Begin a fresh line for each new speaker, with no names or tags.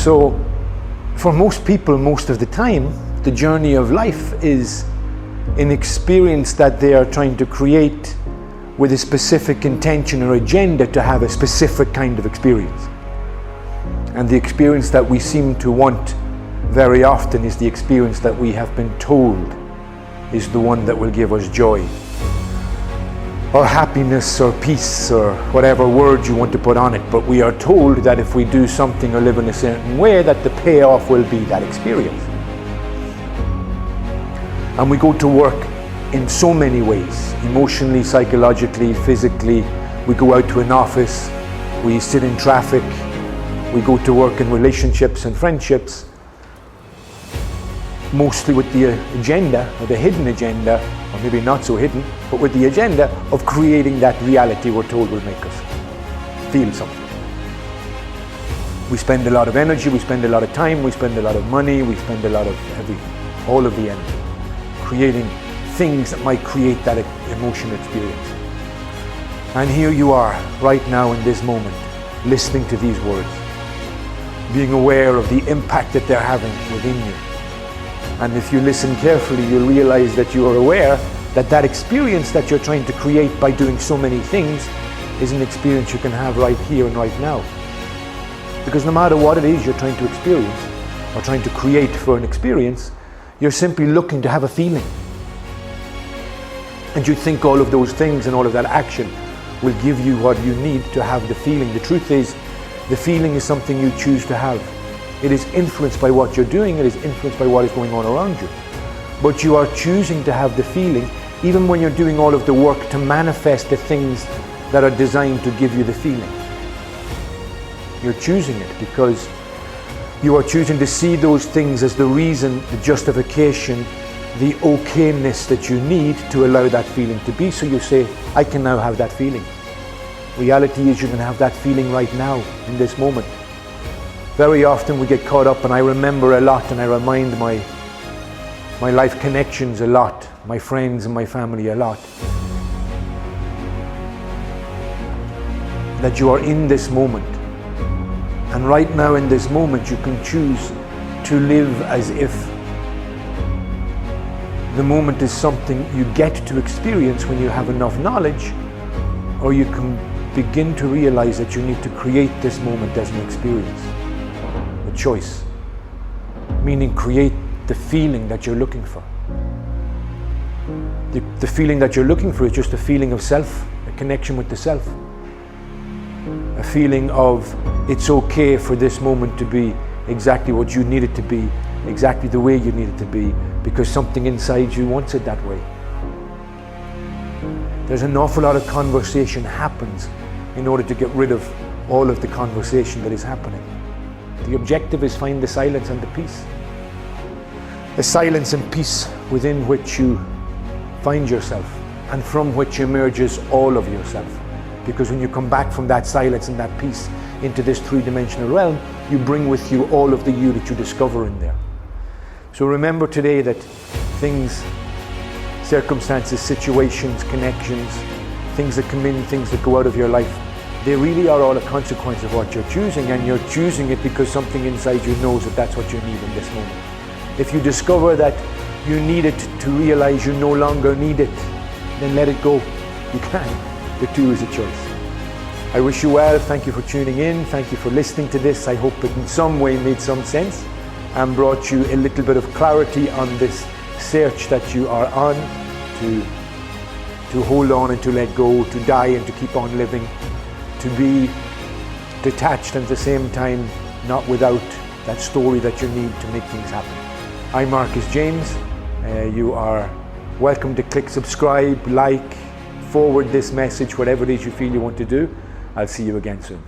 So for most people, most of the time, the journey of life is an experience that they are trying to create with a specific intention or agenda to have a specific kind of experience. And the experience that we seem to want very often is the experience that we have been told is the one that will give us joy, or happiness, or peace, or whatever word you want to put on it. But we are told that if we do something or live in a certain way, that the payoff will be that experience. And we go to work in so many ways, emotionally, psychologically, physically. We go out to an office, we sit in traffic, we go to work in relationships and friendships, mostly with the agenda, or the hidden agenda, or maybe not so hidden, but with the agenda of creating that reality we're told will make us feel something. We spend a lot of energy, we spend a lot of time, we spend a lot of money, we spend a lot of everything, all of the energy, creating things that might create that emotional experience. And here you are, right now in this moment, listening to these words, being aware of the impact that they're having within you. And if you listen carefully, you'll realize that you are aware that that experience that you're trying to create by doing so many things is an experience you can have right here and right now. Because no matter what it is you're trying to experience or trying to create for an experience, you're simply looking to have a feeling. And you think all of those things and all of that action will give you what you need to have the feeling. The truth is, the feeling is something you choose to have. It is influenced by what you're doing, it is influenced by what is going on around you. But you are choosing to have the feeling, even when you're doing all of the work to manifest the things that are designed to give you the feeling. You're choosing it because you are choosing to see those things as the reason, the justification, the okayness that you need to allow that feeling to be. So you say, I can now have that feeling. Reality is you can have that feeling right now, in this moment. Very often we get caught up, and I remember a lot, and I remind my life connections a lot, my friends and my family a lot, that you are in this moment. And right now in this moment you can choose to live as if the moment is something you get to experience when you have enough knowledge, or you can begin to realize that you need to create this moment as an experience. A choice, meaning create the feeling that you're looking for. The feeling that you're looking for is just a feeling of self, a connection with the self. A feeling of it's okay for this moment to be exactly what you need it to be, exactly the way you need it to be, because something inside you wants it that way. There's an awful lot of conversation happens in order to get rid of all of the conversation that is happening. The objective is find the silence and the peace. The silence and peace within which you find yourself, and from which emerges all of yourself. Because when you come back from that silence and that peace into this three-dimensional realm, you bring with you all of the you that you discover in there. So remember today that things, circumstances, situations, connections, things that come in, things that go out of your life, they really are all a consequence of what you're choosing, and you're choosing it because something inside you knows that that's what you need in this moment. If you discover that you need it to realize you no longer need it, then let it go. You can. The two is a choice. I wish you well. Thank you for tuning in. Thank you for listening to this. I hope it in some way made some sense and brought you a little bit of clarity on this search that you are on to hold on and to let go, to die and to keep on living, to be detached and at the same time not without that story that you need to make things happen. I'm Marcus James. You are welcome to click subscribe, like, forward this message, whatever it is you feel you want to do. I'll see you again soon.